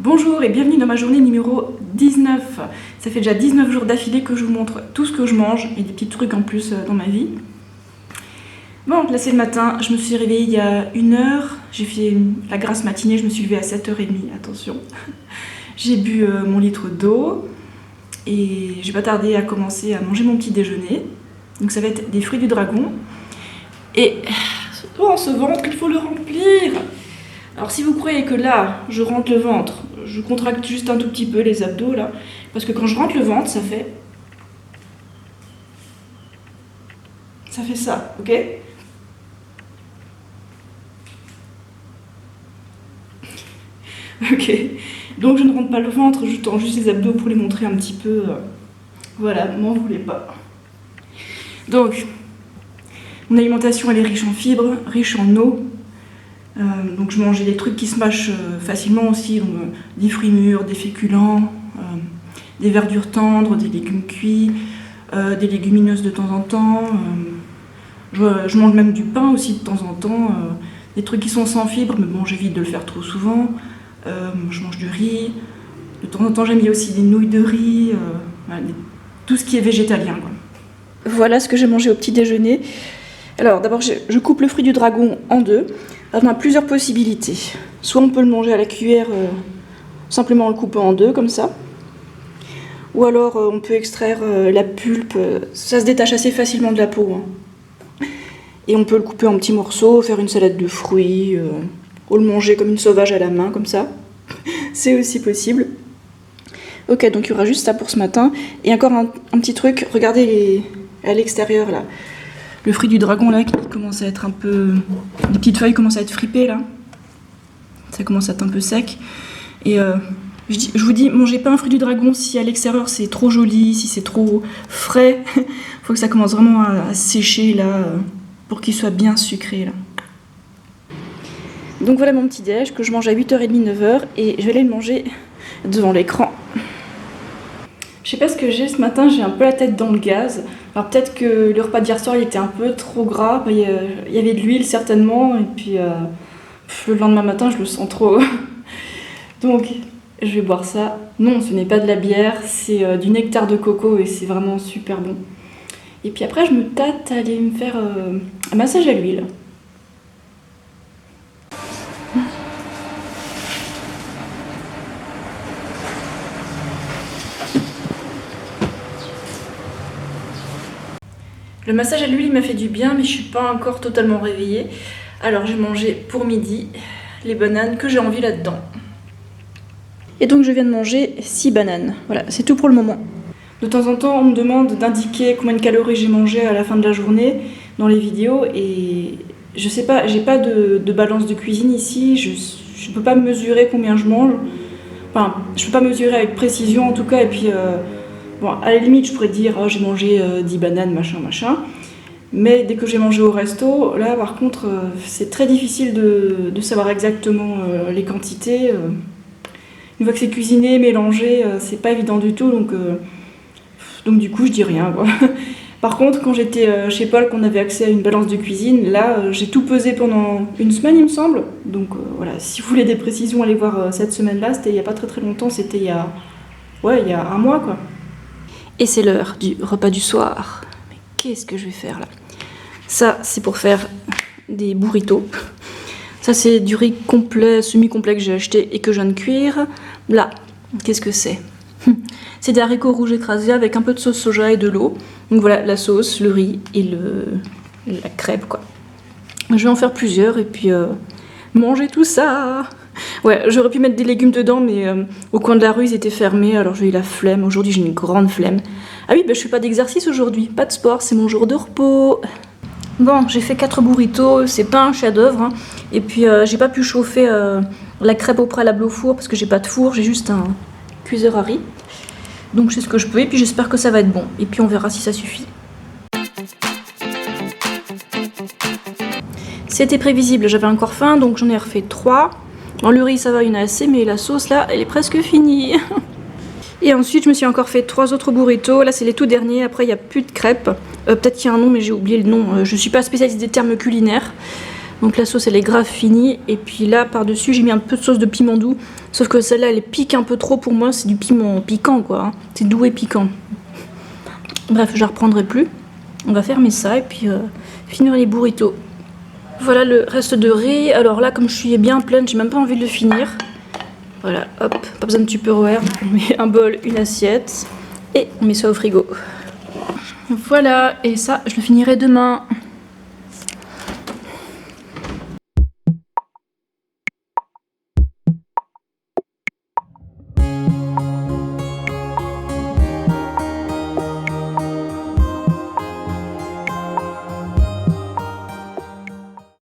Bonjour et bienvenue dans ma journée numéro 19. Ça fait déjà 19 jours d'affilée que je vous montre tout ce que je mange et des petits trucs en plus dans ma vie. Bon, là c'est le matin, je me suis réveillée il y a 1 heure, j'ai fait la grasse matinée, je me suis levée à 7h30, attention. J'ai bu mon litre d'eau et j'ai pas tardé à commencer à manger mon petit déjeuner. Donc ça va être des fruits du dragon. Et ce ventre, il faut le remplir. Alors si vous croyez que là, je rentre le ventre, je contracte juste un tout petit peu les abdos là, parce que quand je rentre le ventre, ça fait ça, ok? Ok, donc je ne rentre pas le ventre, je tends juste les abdos pour les montrer un petit peu. Voilà, m'en voulez pas. Donc, mon alimentation elle est riche en fibres, riche en eau. Donc je mangeais des trucs qui se mâchent facilement aussi, donc, des fruits mûrs, des féculents, des verdures tendres, des légumes cuits, des légumineuses de temps en temps. Je mange même du pain aussi de temps en temps, des trucs qui sont sans fibres, mais bon j'évite de le faire trop souvent. Je mange du riz, de temps en temps j'aime bien aussi des nouilles de riz, voilà, tout ce qui est végétalien, quoi. Voilà ce que j'ai mangé au petit déjeuner. Alors d'abord je coupe le fruit du dragon en deux. Alors, on a plusieurs possibilités. Soit on peut le manger à la cuillère simplement en le coupant en deux comme ça. Ou alors on peut extraire la pulpe. Ça se détache assez facilement de la peau. Hein. Et on peut le couper en petits morceaux, faire une salade de fruits, ou le manger comme une sauvage à la main comme ça. C'est aussi possible. Ok, donc il y aura juste ça pour ce matin. Et encore un petit truc, regardez à l'extérieur là. Le fruit du dragon là qui commence à être un peu... Les petites feuilles commencent à être fripées là. Ça commence à être un peu sec. Et je vous dis, mangez pas un fruit du dragon si à l'extérieur c'est trop joli, si c'est trop frais. Faut que ça commence vraiment à sécher là, pour qu'il soit bien sucré là. Donc voilà mon petit déj que je mange à 8h30, 9h et je vais aller le manger devant l'écran. Je sais pas ce que j'ai ce matin, j'ai un peu la tête dans le gaz. Alors peut-être que le repas d'hier soir il était un peu trop gras, il y avait de l'huile certainement, et puis le lendemain matin je le sens trop. Donc je vais boire ça. Non, ce n'est pas de la bière, c'est du nectar de coco et c'est vraiment super bon. Et puis après je me tâte à aller me faire un massage à l'huile. Le massage à l'huile m'a fait du bien, mais je suis pas encore totalement réveillée. Alors j'ai mangé pour midi les bananes que j'ai envie là-dedans. Et donc je viens de manger 6 bananes. Voilà, c'est tout pour le moment. De temps en temps, on me demande d'indiquer combien de calories j'ai mangé à la fin de la journée dans les vidéos. Et je sais pas, j'ai pas de balance de cuisine ici. Je peux pas mesurer combien je mange. Enfin, je peux pas mesurer avec précision en tout cas. Et puis... bon, à la limite, je pourrais dire oh, j'ai mangé 10 bananes, machin. Mais dès que j'ai mangé au resto, là par contre, c'est très difficile de savoir exactement les quantités. Une fois que c'est cuisiné, mélangé, c'est pas évident du tout. Donc du coup, je dis rien, quoi. Par contre, quand j'étais chez Paul, qu'on avait accès à une balance de cuisine, là, j'ai tout pesé pendant 1 semaine, il me semble. Donc voilà, si vous voulez des précisions, allez voir cette semaine-là. C'était il y a pas très longtemps, c'était il y a 1 mois, quoi. Et c'est l'heure du repas du soir. Mais qu'est-ce que je vais faire là? Ça, c'est pour faire des burritos. Ça, c'est du riz complet, semi-complet que j'ai acheté et que je viens de cuire. Là, qu'est-ce que c'est? C'est des haricots rouges écrasés avec un peu de sauce soja et de l'eau. Donc voilà, la sauce, le riz et la crêpe, quoi. Je vais en faire plusieurs et puis manger tout ça. Ouais, j'aurais pu mettre des légumes dedans, mais au coin de la rue, ils étaient fermés, alors j'ai eu la flemme. Aujourd'hui, j'ai une grande flemme. Ah oui, je fais pas d'exercice aujourd'hui, pas de sport, c'est mon jour de repos. Bon, j'ai fait 4 burritos, c'est pas un chef-d'œuvre, hein. Et puis, j'ai pas pu chauffer la crêpe au préalable au four, parce que j'ai pas de four, j'ai juste un cuiseur à riz. Donc, je sais ce que je peux, et puis j'espère que ça va être bon. Et puis, on verra si ça suffit. C'était prévisible, j'avais encore faim, donc j'en ai refait 3. Bon, le riz ça va, il y en a assez, mais la sauce là, elle est presque finie. Et ensuite, je me suis encore fait 3 autres burritos. Là, c'est les tout derniers. Après, il n'y a plus de crêpes. Peut-être qu'il y a un nom, mais j'ai oublié le nom. Je ne suis pas spécialiste des termes culinaires. Donc la sauce, elle est grave finie. Et puis là, par-dessus, j'ai mis un peu de sauce de piment doux. Sauf que celle-là, elle pique un peu trop pour moi. C'est du piment piquant, quoi. Hein. C'est doux et piquant. Bref, je la reprendrai plus. On va fermer ça et puis finir les burritos. Voilà le reste de riz. Alors là, comme je suis bien pleine, j'ai même pas envie de le finir. Voilà, hop, pas besoin de Tupperware. On met un bol, une assiette et on met ça au frigo. Voilà, et ça, je le finirai demain.